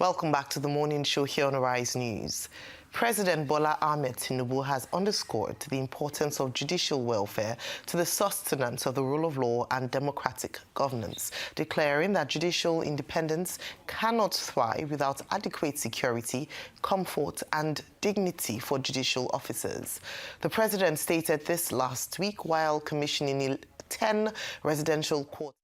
Welcome back to the morning show here on Arise News. President Bola Ahmed Tinubu has underscored the importance of judicial welfare to the sustenance of the rule of law and democratic governance, declaring that judicial independence cannot thrive without adequate security, comfort and dignity for judicial officers. The president stated this last week while commissioning 10 residential courts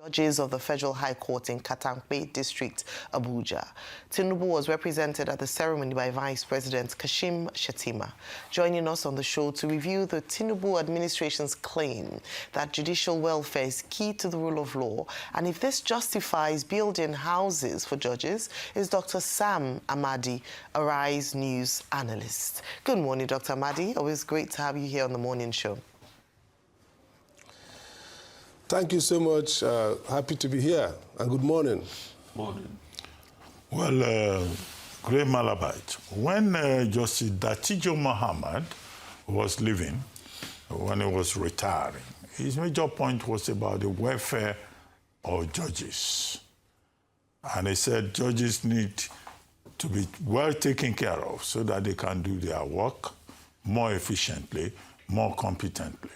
judges of the Federal High Court in Katampe District, Abuja. Tinubu was represented at the ceremony by Vice President Kashim Shettima. Joining us on the show to review the Tinubu administration's claim that judicial welfare is key to the rule of law and if this justifies building houses for judges is Dr. Sam Amadi, Arise News analyst. Good morning, Dr. Amadi. Always great to have you here on the morning show. Thank you so much. Happy to be here. And good morning. Morning. Well, Great Malabite, when Justice Datijo Muhammad was living, when he was retiring, his major point was about the welfare of judges. And he said judges need to be well taken care of so that they can do their work more efficiently, more competently.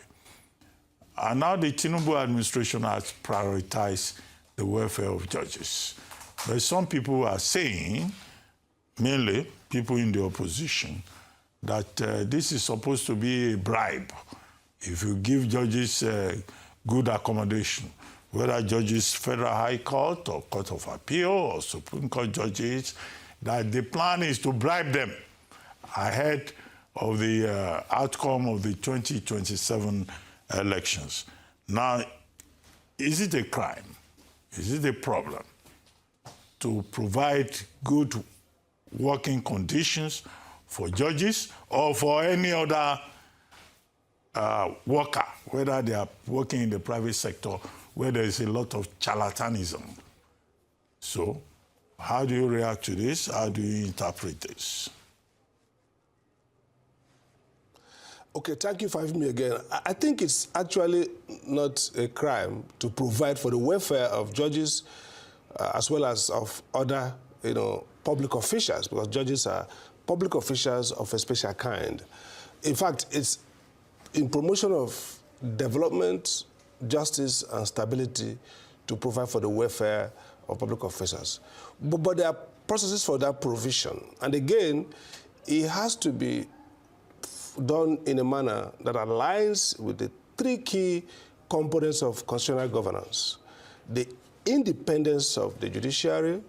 And now the Tinubu administration has prioritized the welfare of judges. But some people are saying, mainly people in the opposition, that this is supposed to be a bribe. If you give judges good accommodation, whether judges Federal High Court or Court of Appeal or Supreme Court judges, that the plan is to bribe them ahead of the outcome of the 2027 elections. Now, is it a crime? Is it a problem to provide good working conditions for judges or for any other worker, whether they are working in the private sector where there is a lot of charlatanism? So, how do you react to this? How do you interpret this? Okay, thank you for having me again. I think it's actually not a crime to provide for the welfare of judges as well as of other, public officials, because judges are public officials of a special kind. In fact, it's in promotion of development, justice, and stability to provide for the welfare of public officers. But there are processes for that provision. And again, it has to be done in a manner that aligns with the three key components of constitutional governance: the independence of the judiciary,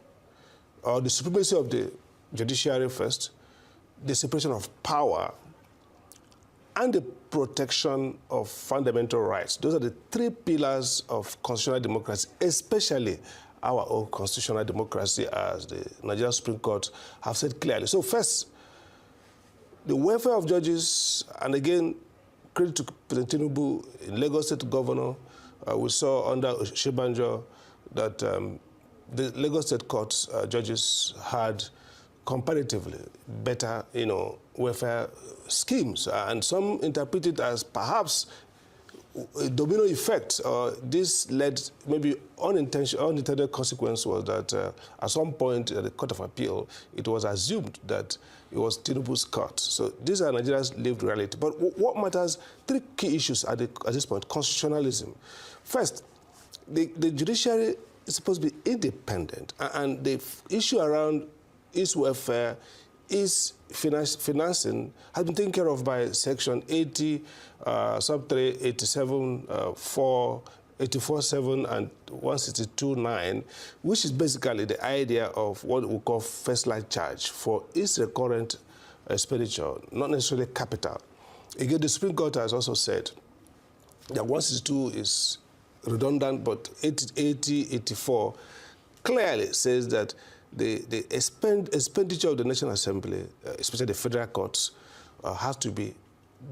or the supremacy of the judiciary first, the separation of power, and the protection of fundamental rights. Those are the three pillars of constitutional democracy, especially our own constitutional democracy, as the Nigerian Supreme Court have said clearly. So first, the welfare of judges, and again, credit to President Tinubu, Lagos State Governor, we saw under Oshibanjo that the Lagos State Court's judges had comparatively better, welfare schemes, and some interpret it as perhaps a domino effect. This led, maybe unintended consequence was that at some point at the Court of Appeal, it was assumed that it was Tinubu's court. So these are Nigeria's lived reality. But what matters, three key issues at this point: constitutionalism. First, the judiciary is supposed to be independent, and the issue around its welfare, its financing has been taken care of by Section 80, Sub 3, 87, 4, 84.7 and 162.9, which is basically the idea of what we call first-line charge for its recurrent expenditure, not necessarily capital. Again, the Supreme Court has also said that 162 is redundant, but 80, 84 clearly says that the expenditure of the National Assembly, especially the federal courts, has to be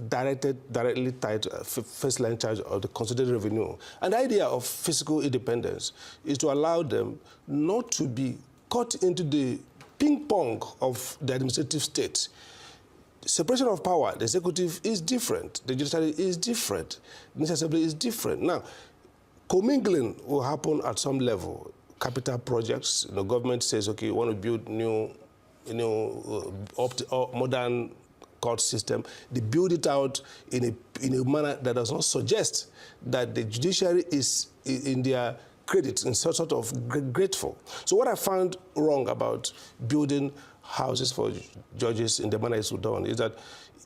directly tied to first-line charge of the consolidated revenue. And the idea of fiscal independence is to allow them not to be caught into the ping-pong of the administrative state. Separation of power, the executive is different, the judiciary is different, the National Assembly is different. Now, commingling will happen at some level. capital projects. The government says, okay, you want to build new, modern court system. They build it out in a manner that does not suggest that the judiciary is in their credit and sort of grateful. So what I found wrong about building houses for judges in the manner it's done is that,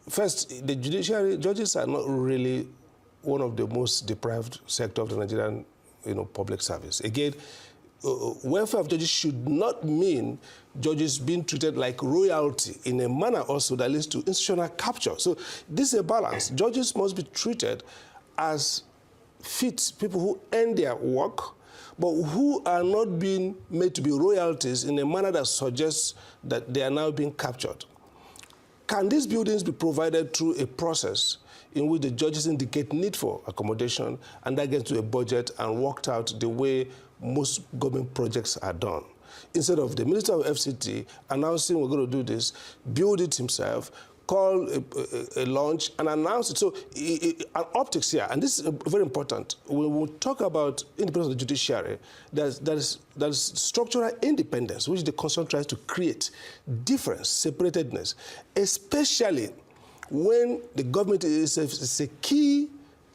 first, the judiciary, judges are not really one of the most deprived sector of the Nigerian public service. Again, welfare of judges should not mean judges being treated like royalty in a manner also that leads to institutional capture. So this is a balance. Judges must be treated as fit people who earn their work, but who are not being made to be royalties in a manner that suggests that they are now being captured. Can these buildings be provided through a process in which the judges indicate need for accommodation, and that gets to a budget and worked out the way most government projects are done? Instead of the Minister of FCT announcing we're going to do this, build it himself, call a launch and announce it. So an optics here, and this is very important. When we talk about independence of the judiciary, there's structural independence, which the Constitution tries to create, difference, separatedness, especially when the government is a key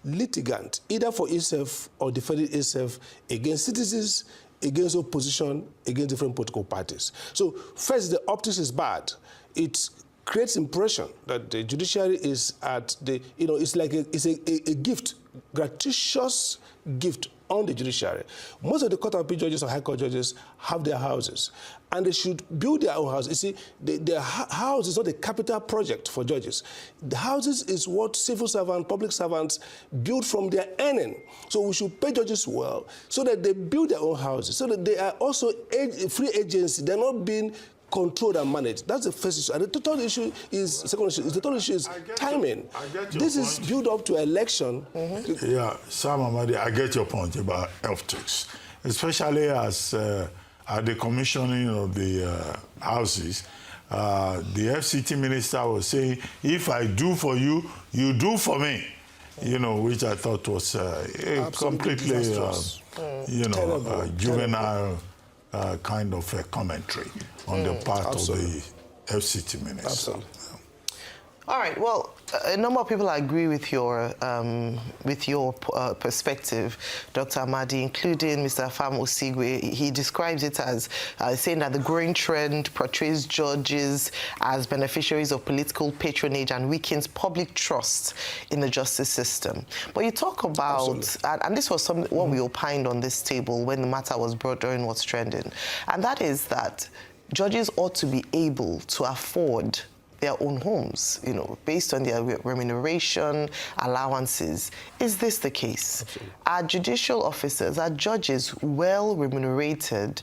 litigant, either for itself or defending itself against citizens, against opposition, against different political parties. So first, the optics is bad. It creates impression that the judiciary is at the, it's like it's a gift, gratuitous gift on the judiciary. Most of the Court of Appeal judges or High Court judges have their houses, and they should build their own house. You see, their house is not a capital project for judges. The houses is what civil servants, public servants build from their earning. So we should pay judges well so that they build their own houses, so that they are also a free agency. They're not being controlled and managed. That's the first issue. And the total issue is, second issue, the total issue is timing. This is built up to election. Yeah, Sam Amadi, I get your point about optics, especially as at the commissioning of the houses, the FCT minister was saying, if I do for you, you do for me, which I thought was completely, juvenile kind of a commentary on the part of the FCT minister. Absolutely. All right. Well, a number of people agree with your perspective, Dr. Amadi, including Mr. Afam Osigwe. He describes it as saying that the growing trend portrays judges as beneficiaries of political patronage and weakens public trust in the justice system. But you talk about, and this was what we opined on this table when the matter was brought during What's Trending, and that is that judges ought to be able to afford their own homes, based on their remuneration, allowances. Is this the case? Absolutely. Are judicial officers, are judges well remunerated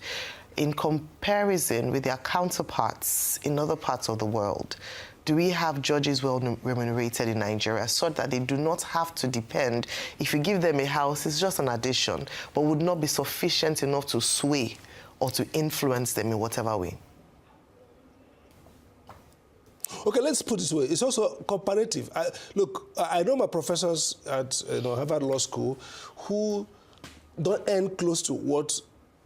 in comparison with their counterparts in other parts of the world? Do we have judges well remunerated in Nigeria so that they do not have to depend, if you give them a house, it's just an addition, but would not be sufficient enough to sway or to influence them in whatever way? Okay, let's put it this way. It's also comparative. I know my professors at Harvard Law School who don't earn close to what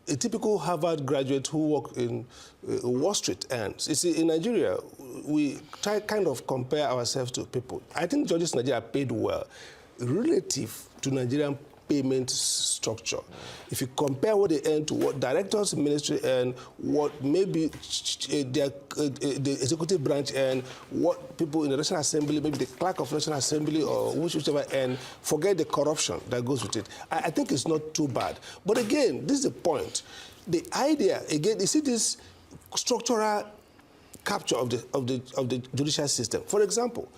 a typical Harvard graduate who work in Wall Street earns. You see, in Nigeria, we kind of compare ourselves to people. I think judges in Nigeria are paid well relative to Nigerian payment structure. If you compare what they earn to what directors in ministry earn, what maybe the executive branch earn, what people in the National Assembly, maybe the clerk of National Assembly or whichever earn, forget the corruption that goes with it. I think it's not too bad. But again, this is the point. The idea, again, you see this structural capture of the judicial system. For example,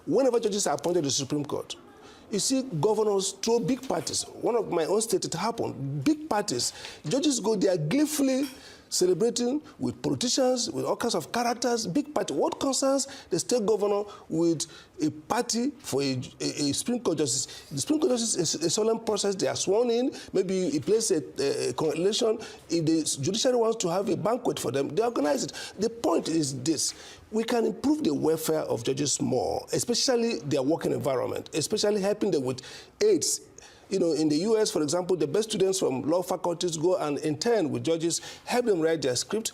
whenever judges are appointed to the Supreme Court, you see governors throw big parties. One of my own states, it happened. Big parties. Judges go there gleefully celebrating with politicians, with all kinds of characters, big party. What concerns the state governor with a party for a Supreme Court justice? The Supreme Court justice is a solemn process. They are sworn in. Maybe he plays a congratulation. If the judiciary wants to have a banquet for them, they organize it. The point is this. We can improve the welfare of judges more, especially their working environment, especially helping them with aids in the US, for example, the best students from law faculties go and intern with judges, help them write their script,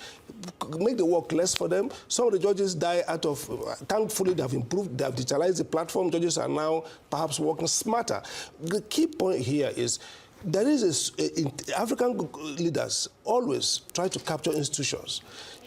make the work less for them. Some of the judges die out of, thankfully they have improved, they have digitalized the platform. Judges are now perhaps working smarter. The key point here is there is African leaders always try to capture institutions.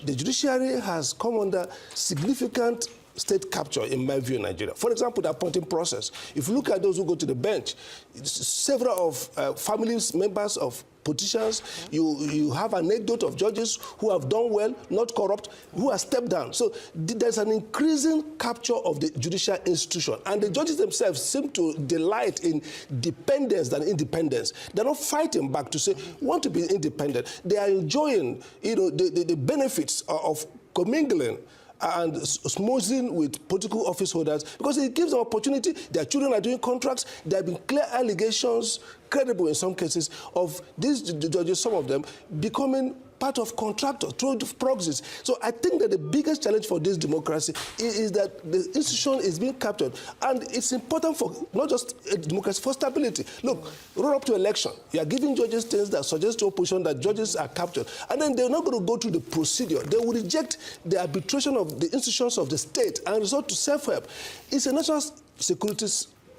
The judiciary has come under significant state capture, in my view, in Nigeria. For example, the appointing process. If you look at those who go to the bench, several of families, members of politicians, you have an anecdote of judges who have done well, not corrupt, who have stepped down. So there's an increasing capture of the judicial institution. And the judges themselves seem to delight in dependence than independence. They're not fighting back to say, want to be independent. They are enjoying, the benefits of commingling and smoozing with political office holders because it gives them opportunity. Their children are doing contracts. There have been clear allegations, credible in some cases, of these judges, some of them, becoming part of contractors, through proxies. So I think that the biggest challenge for this democracy is that the institution is being captured. And it's important for not just a democracy, for stability. Look, run up to election. You are giving judges things that suggest to opposition that judges are captured. And then they're not going to go through the procedure. They will reject the arbitration of the institutions of the state and resort to self-help. It's a national security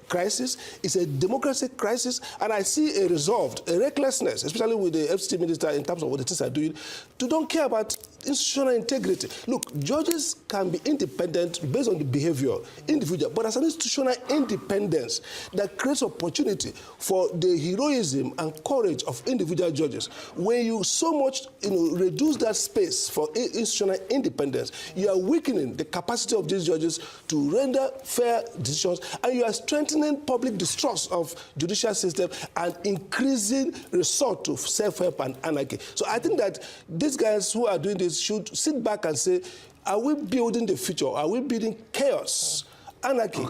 crisis, it's a democracy crisis, and I see a resolved, a recklessness, especially with the FCT minister in terms of what the things are doing, to don't care about institutional integrity. Look, judges can be independent based on the behavior, individual, but as an institutional independence that creates opportunity for the heroism and courage of individual judges. When you so much reduce that space for institutional independence, you are weakening the capacity of these judges to render fair decisions, and you are strengthening public distrust of judicial system and increasing resort to self-help and anarchy. So I think that these guys who are doing this should sit back and say, are we building the future? Are we building chaos, anarchy,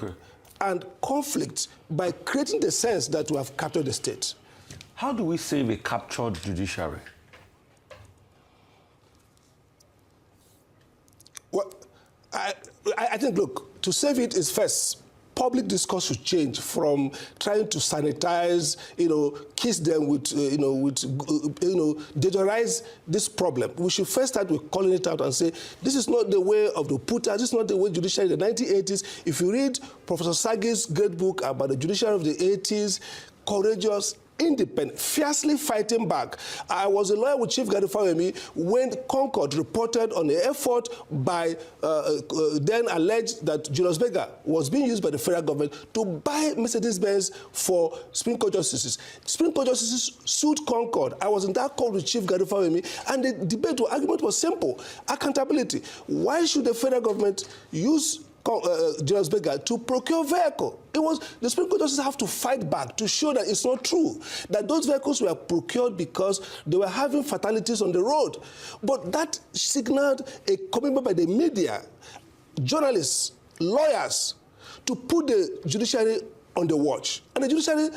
and conflict by creating the sense that we have captured the state? How do we save a captured judiciary? Well, I think, look, to save it is first, public discourse should change from trying to sanitize, kiss them with, deodorize this problem. We should first start with calling it out and say, this is not the way of the puta, this is not the way judiciary in the 1980s. If you read Professor Sagi's great book about the judiciary of the 80s, courageous, independent, fiercely fighting back. I was a lawyer with Chief Garifawemi when Concord reported on the effort by then alleged that Julius Berger was being used by the federal government to buy Mercedes-Benz for Supreme Court justices. Supreme Court justices sued Concord. I was in that court with Chief Garifawemi, and the argument was simple: accountability. Why should the federal government use Julius Berger to procure vehicle? It was the Supreme Court justices have to fight back to show that it's not true, that those vehicles were procured because they were having fatalities on the road. But that signaled a commitment by the media, journalists, lawyers, to put the judiciary on the watch. And the judiciary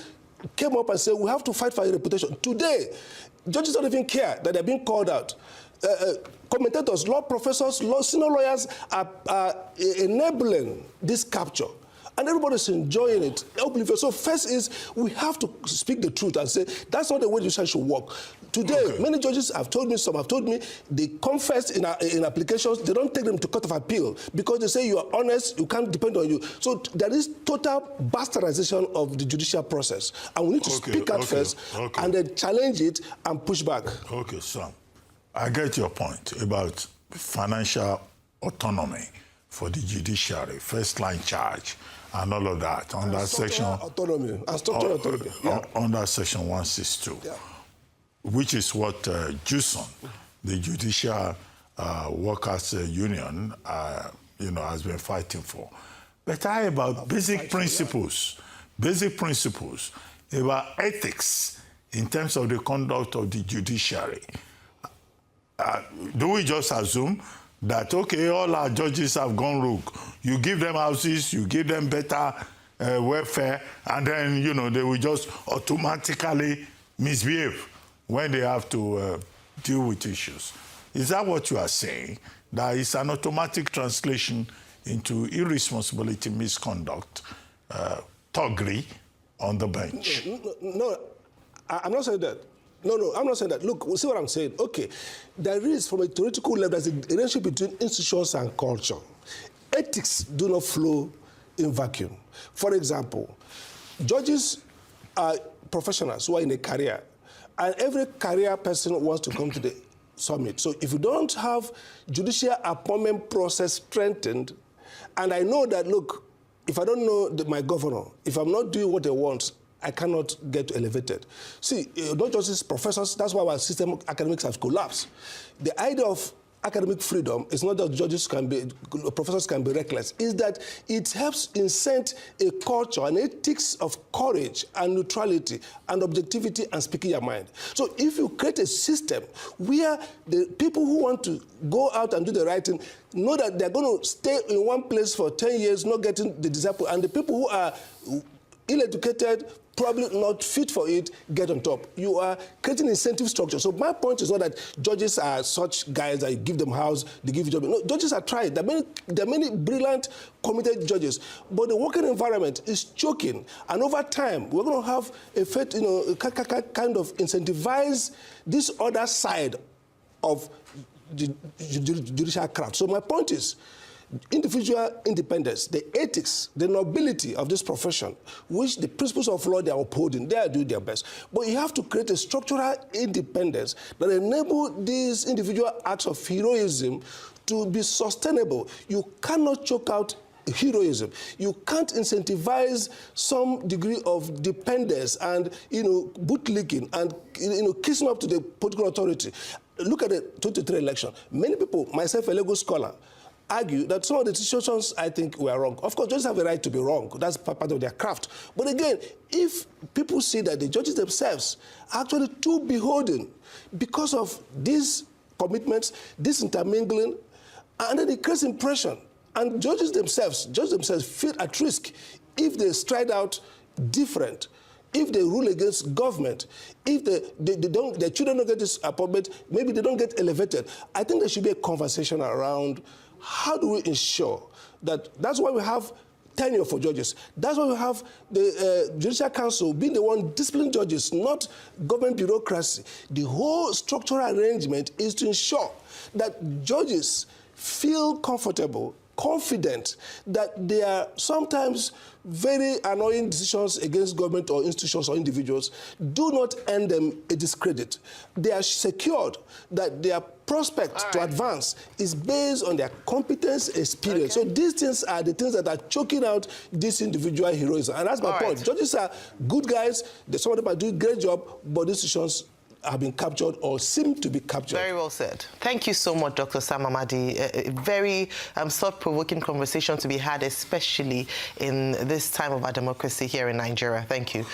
came up and said, we have to fight for your reputation. Today, judges don't even care that they're being called out. Commentators, law professors, senior lawyers are enabling this capture. And everybody's enjoying it. So first is, we have to speak the truth and say, that's not the way judiciary should work. Today, many judges have told me, some have told me, they confess in applications, they don't take them to court of appeal because they say you are honest, you can't depend on you. So there is total bastardization of the judicial process. And we need to speak out first and then challenge it and push back. Okay, Sam, I get your point about financial autonomy for the judiciary, first-line charge, and all of that under section autonomy and structural autonomy. Under section 162, which is what JUSON, the Judicial Workers Union, has been fighting for. But how about basic principles about ethics in terms of the conduct of the judiciary? Do we just assume that, okay, all our judges have gone rogue? You give them houses, you give them better welfare, and then, they will just automatically misbehave when they have to deal with issues. Is that what you are saying? That it's an automatic translation into irresponsibility, misconduct, thuggery, on the bench. No, I'm not saying that. No, I'm not saying that. Look, see what I'm saying. Okay, there is, from a theoretical level, there's a relationship between institutions and culture. Ethics do not flow in vacuum. For example, judges are professionals who are in a career, and every career person wants to come to the summit. So if you don't have judicial appointment process strengthened, and I know that, look, if I don't know my governor, if I'm not doing what they want, I cannot get elevated. See, not just as professors, that's why our system academics has collapsed. The idea of academic freedom is not that judges can be, professors can be reckless, is that it helps incent a culture, an ethics of courage and neutrality and objectivity and speaking your mind. So if you create a system where the people who want to go out and do the right thing know that they're going to stay in one place for 10 years, not getting the disciple, and the people who are ill-educated, probably not fit for it, get on top. You are creating incentive structure. So my point is not that judges are such guys that you give them house, they give you job. No, judges are tried. There are many brilliant, committed judges, but the working environment is choking. And over time, we're going to have a kind of incentivize this other side of the judicial craft. So my point is, individual independence, the ethics, the nobility of this profession, which the principles of law they are upholding, they are doing their best. But you have to create a structural independence that enable these individual acts of heroism to be sustainable. You cannot choke out heroism. You can't incentivize some degree of dependence and, bootlicking and, kissing up to the political authority. Look at the 2023 election. Many people, myself a legal scholar, argue that some of the decisions, I think, were wrong. Of course, judges have a right to be wrong. That's part of their craft. But again, if people see that the judges themselves are actually too beholden because of these commitments, this intermingling, and then it creates impression. And judges themselves feel at risk if they stride out different, if they rule against government, if their children don't get this appointment, maybe they don't get elevated. I think there should be a conversation around how do we ensure that, that's why we have tenure for judges. That's why we have the Judicial Council being the one disciplining judges, not government bureaucracy. The whole structural arrangement is to ensure that judges feel comfortable, confident that they are sometimes very annoying decisions against government or institutions or individuals do not earn them a discredit. They are secured that their prospect to advance is based on their competence, experience. Okay. So these things are the things that are choking out this individual heroism. And that's my point. Judges are good guys. Some of them are doing a great job, but institutions have been captured or seem to be captured. Very well said. Thank you so much, Dr. Sam Amadi. A very thought-provoking conversation to be had, especially in this time of our democracy here in Nigeria. Thank you.